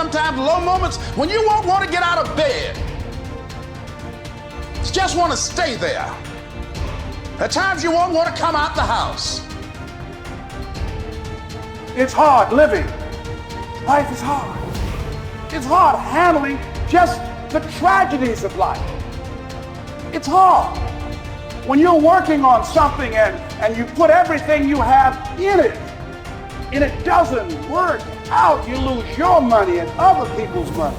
sometimes low moments when you won't want to get out of bed. You just want to stay there. At times you won't want to come out the house. It's hard living. Life is hard. It's hard handling just the tragedies of life. It's hard. When you're working on something and you put everything you have in it, and it doesn't work out, you lose your money and other people's money.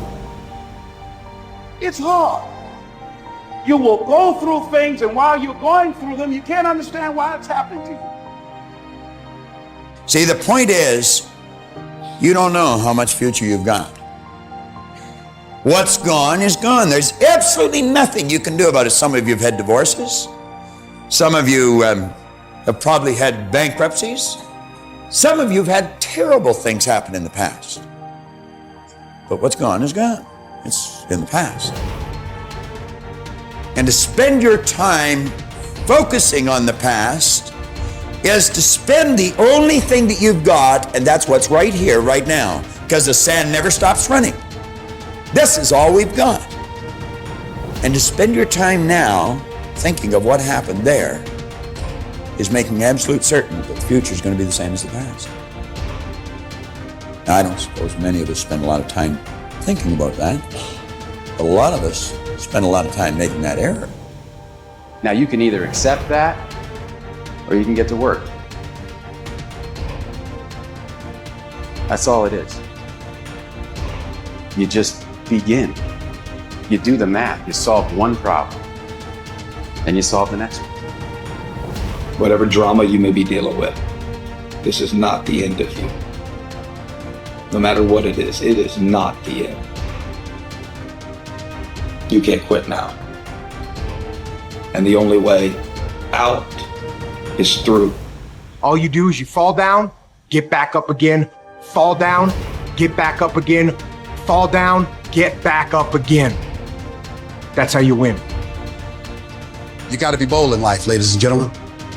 It's hard. You will go through things, and while you're going through them, you can't understand why it's happening to you. See, the point is, you don't know how much future you've got. What's gone is gone. There's absolutely nothing you can do about it. Some of you have had divorces. Some of you have probably had bankruptcies. Some of you have had terrible things happen in the past. But what's gone is gone. It's in the past. And to spend your time focusing on the past is to spend the only thing that you've got, and that's what's right here, right now, because the sand never stops running. This is all we've got. And to spend your time now thinking of what happened there is making absolute certain that the future is going to be the same as the past. Now, I don't suppose many of us spend a lot of time thinking about that, but a lot of us spend a lot of time making that error. Now, you can either accept that or you can get to work. That's all it is. You just begin. You do the math. You solve one problem and you solve the next one. Whatever drama you may be dealing with, this is not the end of you. No matter what it is not the end. You can't quit now. And the only way out is through. All you do is you fall down, get back up again, fall down, get back up again, fall down, get back up again. That's how you win. You got to be bold in life, ladies and gentlemen.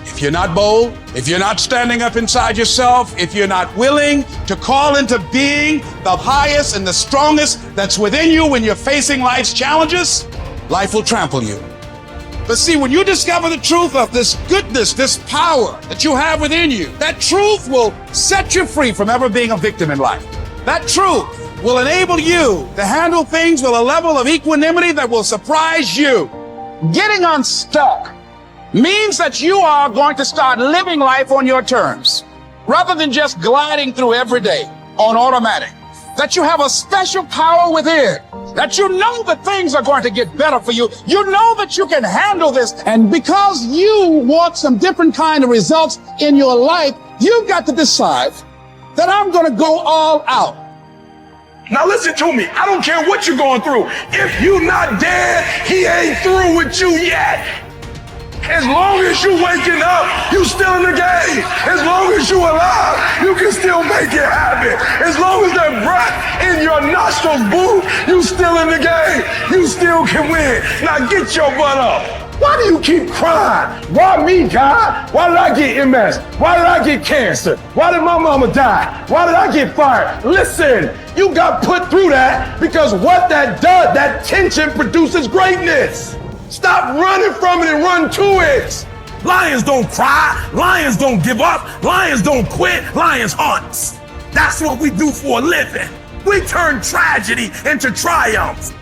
If you're not bold, if you're not standing up inside yourself, if you're not willing to call into being the highest and the strongest that's within you when you're facing life's challenges, life will trample you. But see, when you discover the truth of this goodness, this power that you have within you, that truth will set you free from ever being a victim in life. That truth will enable you to handle things with a level of equanimity that will surprise you. Getting unstuck means that you are going to start living life on your terms, rather than just gliding through every day on automatic. That you have a special power within, that you know that things are going to get better for you. You know that you can handle this. And because you want some different kind of results in your life, you've got to decide that I'm going to go all out. Now listen to me. I don't care what you're going through. If you're not dead, he ain't through with you yet. As long as you waking up, you still in the game. As long as you alive, you can still make it happen. As long as that breath in your nostrils move, you still in the game. You still can win. Now get your butt up. Why do you keep crying? Why me, God? Why did I get MS? Why did I get cancer? Why did my mama die? Why did I get fired? Listen, you got put through that because what that does, that tension produces greatness. Stop running from it and run to it. Lions don't cry. Lions don't give up. Lions don't quit. Lions hunt. That's what we do for a living. We turn tragedy into triumph.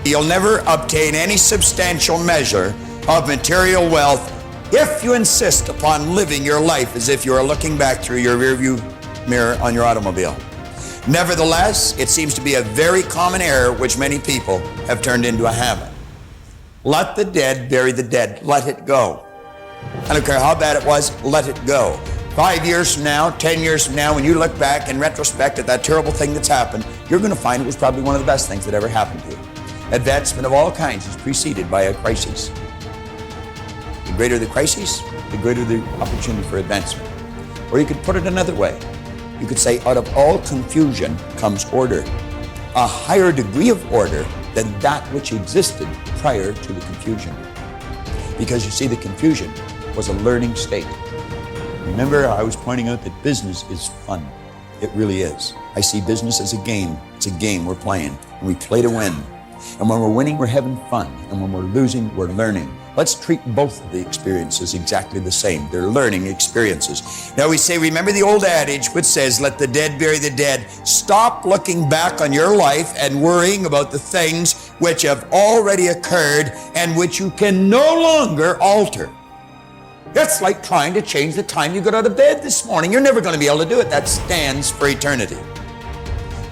You'll never obtain any substantial measure of material wealth if you insist upon living your life as if you are looking back through your rearview mirror on your automobile. Nevertheless, it seems to be a very common error which many people have turned into a habit. Let the dead bury the dead. Let it go. I don't care how bad it was, let it go. 5 years from now, 10 years from now, when you look back in retrospect at that terrible thing that's happened, you're going to find it was probably one of the best things that ever happened to you. Advancement of all kinds is preceded by a crisis. The greater the crisis, the greater the opportunity for advancement. Or you could put it another way. You could say, out of all confusion comes order, a higher degree of order than that which existed prior to the confusion. Because you see, the confusion was a learning state. Remember, I was pointing out that business is fun. It really is. I see business as a game. It's a game we're playing, and we play to win. And when we're winning, we're having fun. And when we're losing, we're learning. Let's treat both of the experiences exactly the same. They're learning experiences. Now we say, remember the old adage which says, let the dead bury the dead. Stop looking back on your life and worrying about the things which have already occurred and which you can no longer alter. That's like trying to change the time you got out of bed this morning. You're never going to be able to do it. That stands for eternity.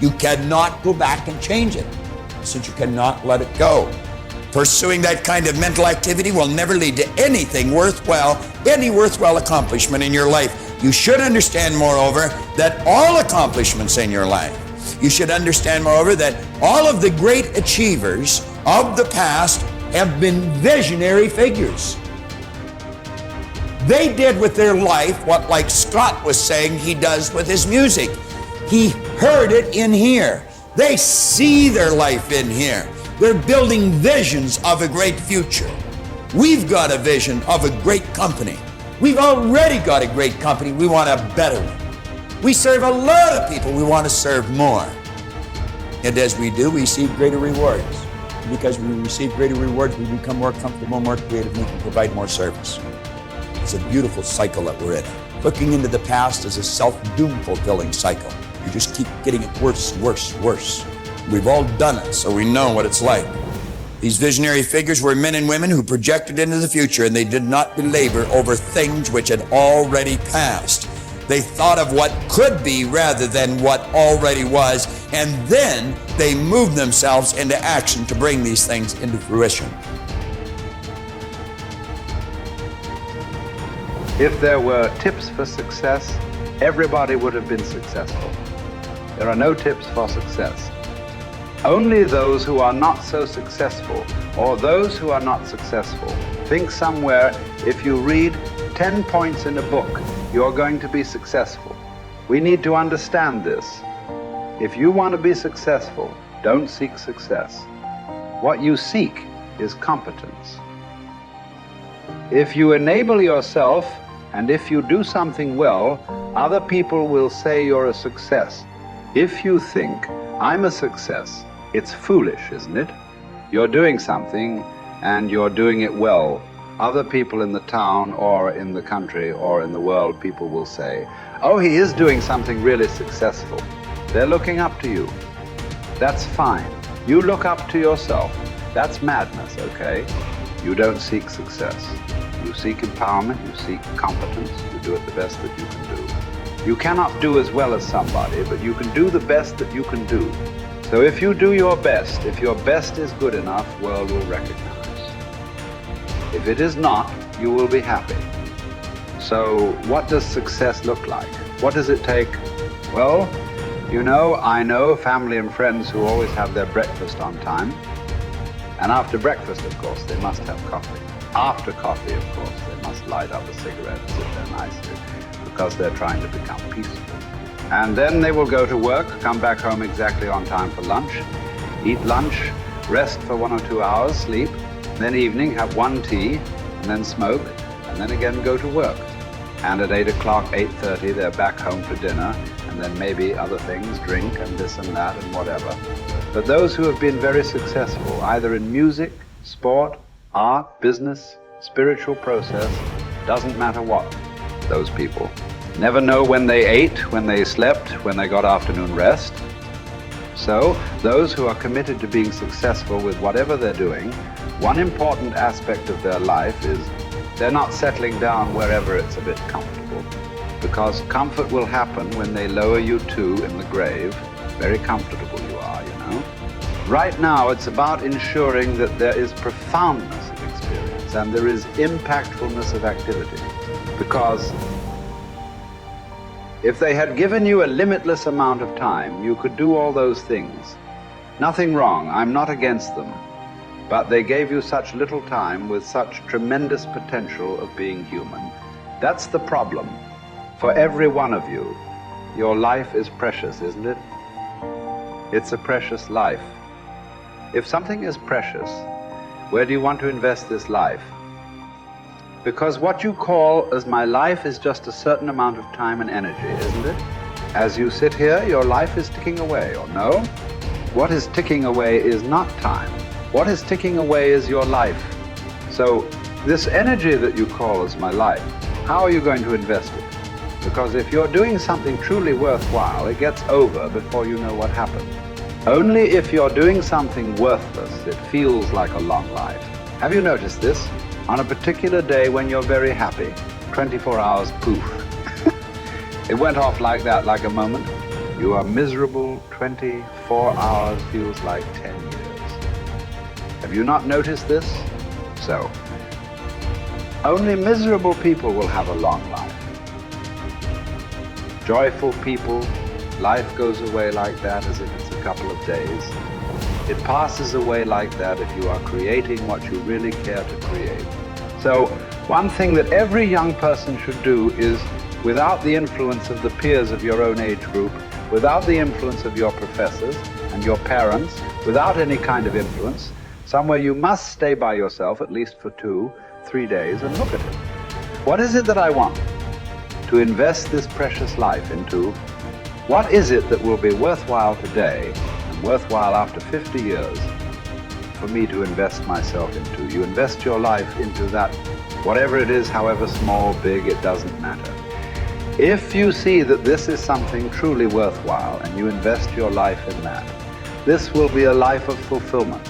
You cannot go back and change it, since you cannot let it go. Pursuing that kind of mental activity will never lead to anything worthwhile, any worthwhile accomplishment in your life. You should understand, moreover, that all accomplishments in your life, you should understand, moreover, that all of the great achievers of the past have been visionary figures. They did with their life what, like Scott was saying, he does with his music. He heard it in here. They see their life in here. They're building visions of a great future. We've got a vision of a great company. We've already got a great company. We want a better one. We serve a lot of people. We want to serve more. And as we do, we receive greater rewards. Because we receive greater rewards, we become more comfortable, more creative, and we can provide more service. It's a beautiful cycle that we're in. Looking into the past is a self-doom fulfilling cycle. You just keep getting it worse, worse, worse. We've all done it, so we know what it's like. These visionary figures were men and women who projected into the future, and they did not belabor over things which had already passed. They thought of what could be rather than what already was, and then they moved themselves into action to bring these things into fruition. If there were tips for success, everybody would have been successful. There are no tips for success. Only those who are not so successful, or those who are not successful, think somewhere if you read 10 points in a book, you're going to be successful. We need to understand this. If you want to be successful, don't seek success. What you seek is competence. If you enable yourself, and if you do something well, other people will say you're a success. If you think, I'm a success, it's foolish, isn't it? You're doing something, and you're doing it well. Other people in the town, or in the country, or in the world, people will say, oh, he is doing something really successful. They're looking up to you. That's fine. You look up to yourself. That's madness, okay? You don't seek success. You seek empowerment, you seek competence, you do it the best that you can do. You cannot do as well as somebody, but you can do the best that you can do. So if you do your best, if your best is good enough, the world will recognize. If it is not, you will be happy. So what does success look like? What does it take? Well, you know, I know family and friends who always have their breakfast on time. And after breakfast, of course, they must have coffee. After coffee, of course, they must light up a cigarette and sit there nicely because they're trying to become peaceful. And then they will go to work, come back home exactly on time for lunch, eat lunch, rest for 1 or 2 hours, sleep, then evening have 1 tea, and then smoke, and then again go to work. And at 8 o'clock, 8:30, they're back home for dinner, and then maybe other things, drink and this and that and whatever. But those who have been very successful, either in music, sport, art, business, spiritual process, doesn't matter what, those people never know when they ate, when they slept, when they got afternoon rest. So those who are committed to being successful with whatever they're doing, one important aspect of their life is they're not settling down wherever it's a bit comfortable, because comfort will happen when they lower you too in the grave. Very comfortable you are, you know. Right now it's about ensuring that there is profoundness of experience and there is impactfulness of activity, because if they had given you a limitless amount of time, you could do all those things. Nothing wrong, I'm not against them. But they gave you such little time with such tremendous potential of being human. That's the problem. For every one of you, your life is precious, isn't it? It's a precious life. If something is precious, where do you want to invest this life? Because what you call as my life is just a certain amount of time and energy, isn't it? As you sit here, your life is ticking away, or no? What is ticking away is not time. What is ticking away is your life. So this energy that you call as my life, how are you going to invest it? Because if you're doing something truly worthwhile, it gets over before you know what happened. Only if you're doing something worthless, it feels like a long life. Have you noticed this? On a particular day when you're very happy, 24 hours, poof. It went off like that, like a moment. You are miserable, 24 hours feels like 10 years. Have you not noticed this? So, only miserable people will have a long life. Joyful people, life goes away like that as if it's a couple of days. It passes away like that if you are creating what you really care to create. So, one thing that every young person should do is, without the influence of the peers of your own age group, without the influence of your professors and your parents, without any kind of influence, somewhere you must stay by yourself at least for 2-3 days and look at it. What is it that I want to invest this precious life into? What is it that will be worthwhile today and worthwhile after 50 years for me to invest myself into? You invest your life into that, whatever it is, however small, big, it doesn't matter. If you see that this is something truly worthwhile and you invest your life in that, this will be a life of fulfillment.